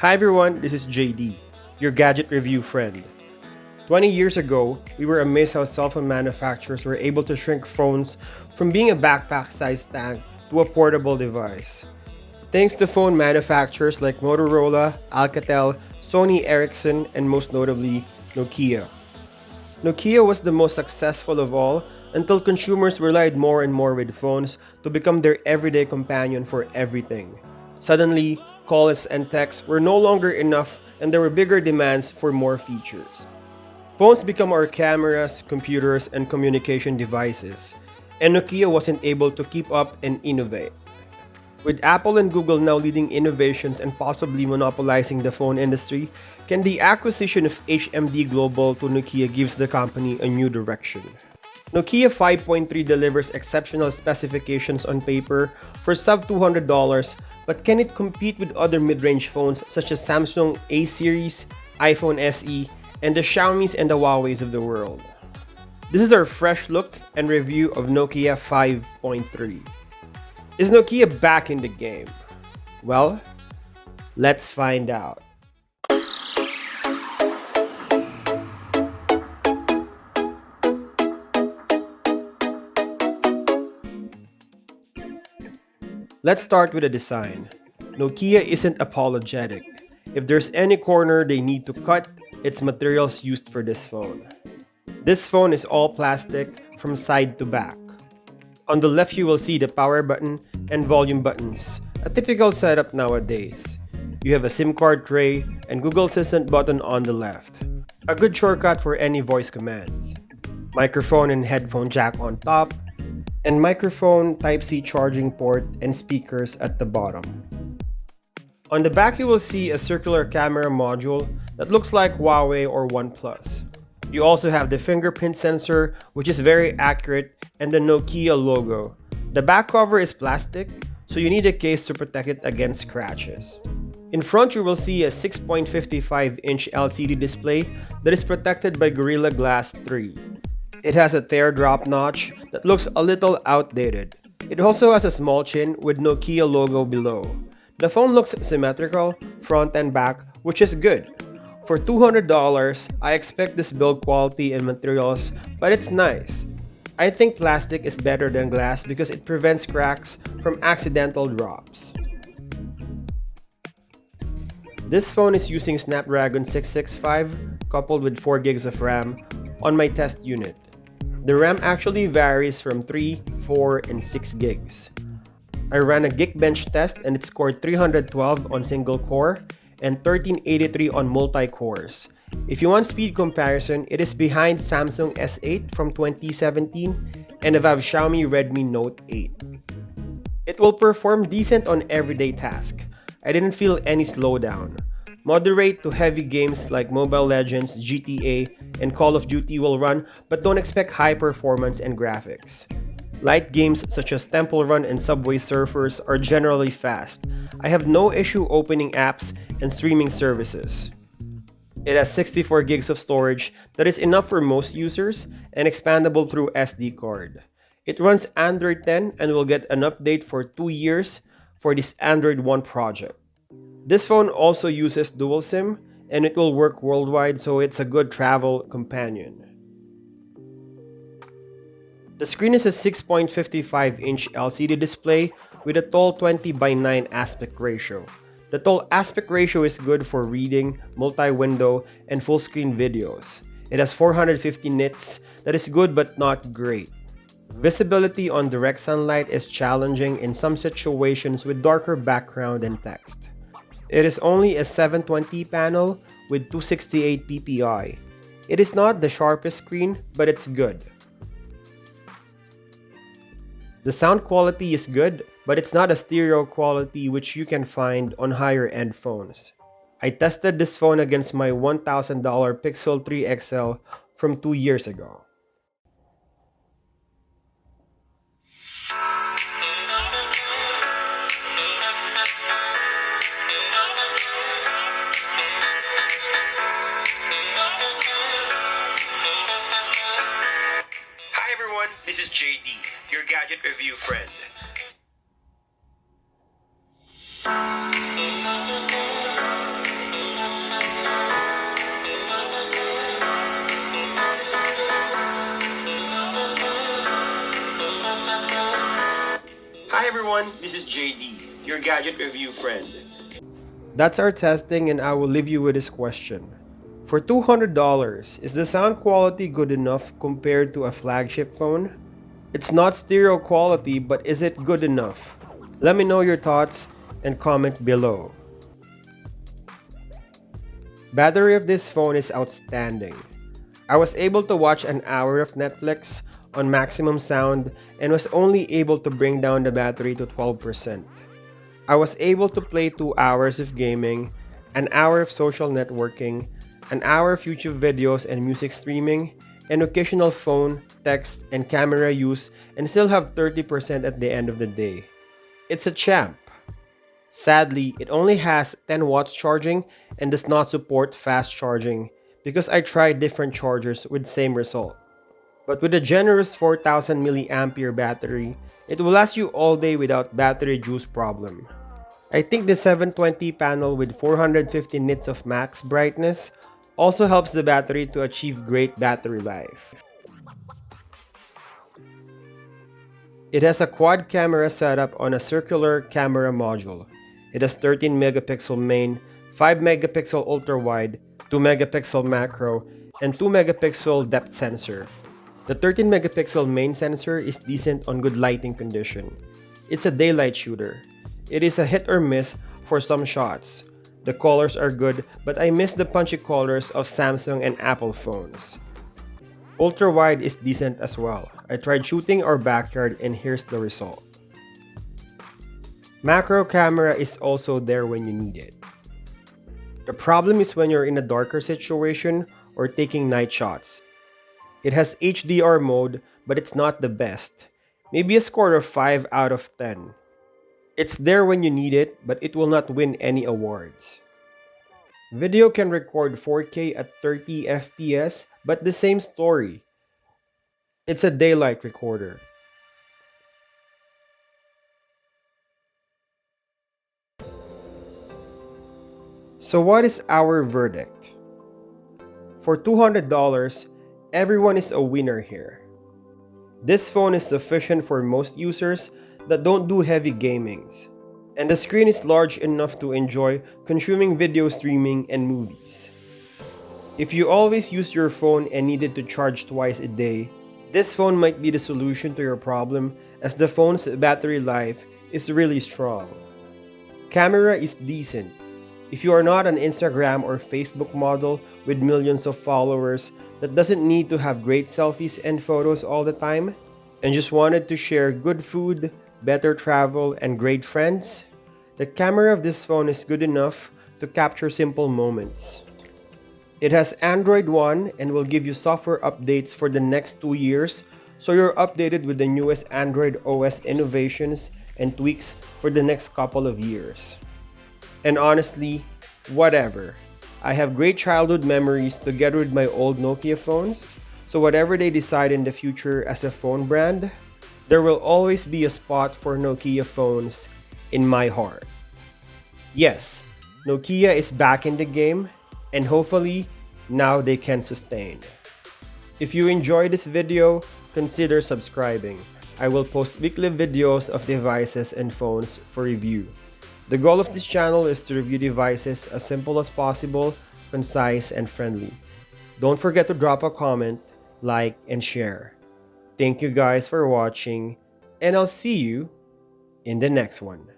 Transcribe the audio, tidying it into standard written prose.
Hi everyone, this is JD, your gadget review friend. 20 years ago, we were amazed how cell phone manufacturers were able to shrink phones from being a backpack-sized tank to a portable device. Thanks to phone manufacturers like Motorola, Alcatel, Sony Ericsson, and most notably, Nokia. Nokia was the most successful of all until consumers relied more and more with phones to become their everyday companion for everything. Suddenly, calls and texts were no longer enough and there were bigger demands for more features. Phones become our cameras, computers, and communication devices, and Nokia wasn't able to keep up and innovate. With Apple and Google now leading innovations and possibly monopolizing the phone industry, can the acquisition of HMD Global to Nokia gives the company a new direction. Nokia 5.3 delivers exceptional specifications on paper for sub $200, but can it compete with other mid-range phones such as Samsung A series, iPhone SE, and the Xiaomis and the Huaweis of the world? This is our fresh look and review of Nokia 5.3. Is Nokia back in the game? Well, let's find out. Let's start with the design. Nokia isn't apologetic. If there's any corner they need to cut, it's materials used for this phone. This phone is all plastic from side to back. On the left you will see the power button and volume buttons, a typical setup nowadays. You have a SIM card tray and Google Assistant button on the left. A good shortcut for any voice commands. Microphone and headphone jack on top, and microphone Type-C charging port and speakers at the bottom. On the back you will see a circular camera module that looks like Huawei or OnePlus. You also have the fingerprint sensor, which is very accurate, and the Nokia logo. The back cover is plastic, so you need a case to protect it against scratches. In front you will see a 6.55-inch LCD display that is protected by Gorilla Glass 3. It has a teardrop notch that looks a little outdated. It also has a small chin with Nokia logo below. The phone looks symmetrical, front and back, which is good. For $200, I expect this build quality and materials, but it's nice. I think plastic is better than glass because it prevents cracks from accidental drops. This phone is using Snapdragon 665 coupled with 4 gigs of RAM on my test unit. The RAM actually varies from 3, 4, and 6 gigs. I ran a Geekbench test and it scored 312 on single core and 1383 on multi-cores. If you want speed comparison, it is behind Samsung S8 from 2017 and above Xiaomi Redmi Note 8. It will perform decent on everyday tasks. I didn't feel any slowdown. Moderate to heavy games like Mobile Legends, GTA, and Call of Duty will run, but don't expect high performance and graphics. Light games such as Temple Run and Subway Surfers are generally fast. I have no issue opening apps and streaming services. It has 64 gigs of storage that is enough for most users and expandable through SD card. It runs Android 10 and will get an update for 2 years for this Android One project. This phone also uses dual SIM and it will work worldwide, so it's a good travel companion. The screen is a 6.55-inch LCD display with a tall 20:9 aspect ratio. The tall aspect ratio is good for reading, multi-window, and full-screen videos. It has 450 nits, that is good but not great. Visibility on direct sunlight is challenging in some situations with darker background and text. It is only a 720 panel with 268 ppi. It is not the sharpest screen, but it's good. The sound quality is good, but it's not a stereo quality which you can find on higher end phones. I tested this phone against my $1,000 Pixel 3 XL from 2 years ago. Hi everyone, this is JD, your gadget review friend. everyone, this is JD, your gadget review friend. That's our testing, and I will leave you with this question. For $200, is the sound quality good enough compared to a flagship phone? It's not stereo quality, but is it good enough? Let me know your thoughts and comment below. Battery of this phone is outstanding. I was able to watch an hour of Netflix on maximum sound and was only able to bring down the battery to 12%. I was able to play 2 hours of gaming, an hour of social networking, an hour of YouTube videos and music streaming, and occasional phone, text, and camera use, and still have 30% at the end of the day. It's a champ. Sadly, it only has 10 watts charging and does not support fast charging because I tried different chargers with same result. But with a generous 4000 mAh battery, it will last you all day without battery juice problem. I think the 720 panel with 450 nits of max brightness also helps the battery to achieve great battery life. It has a quad camera setup on a circular camera module. It has 13 megapixel main, 5 megapixel ultra wide, 2 megapixel macro, and 2 megapixel depth sensor. The 13 megapixel main sensor is decent on good lighting condition. It's a daylight shooter. It is a hit or miss for some shots. The colors are good, but I miss the punchy colors of Samsung and Apple phones. Ultra wide is decent as well. I tried shooting our backyard and here's the result. Macro camera is also there when you need it. The problem is when you're in a darker situation or taking night shots. It has HDR mode, but it's not the best. Maybe a score of 5 out of 10. It's there when you need it, but it will not win any awards. Video can record 4K at 30 FPS, but the same story. It's a daylight recorder. So what is our verdict? For $200, everyone is a winner here. This phone is sufficient for most users that don't do heavy gamings, and the screen is large enough to enjoy consuming video streaming and movies. If you always use your phone and needed to charge twice a day, this phone might be the solution to your problem as the phone's battery life is really strong. Camera is decent. If you are not an Instagram or Facebook model with millions of followers that doesn't need to have great selfies and photos all the time, and just wanted to share good food, better travel, and great friends, the camera of this phone is good enough to capture simple moments. It has Android One and will give you software updates for the next 2 years, so you're updated with the newest Android OS innovations and tweaks for the next couple of years. And honestly, whatever. I have great childhood memories together with my old Nokia phones, so whatever they decide in the future as a phone brand, there will always be a spot for Nokia phones in my heart. Yes, Nokia is back in the game, and hopefully, now they can sustain. If you enjoyed this video, consider subscribing. I will post weekly videos of devices and phones for review. The goal of this channel is to review devices as simple as possible, concise, and friendly. Don't forget to drop a comment, like, and share. Thank you guys for watching, and I'll see you in the next one.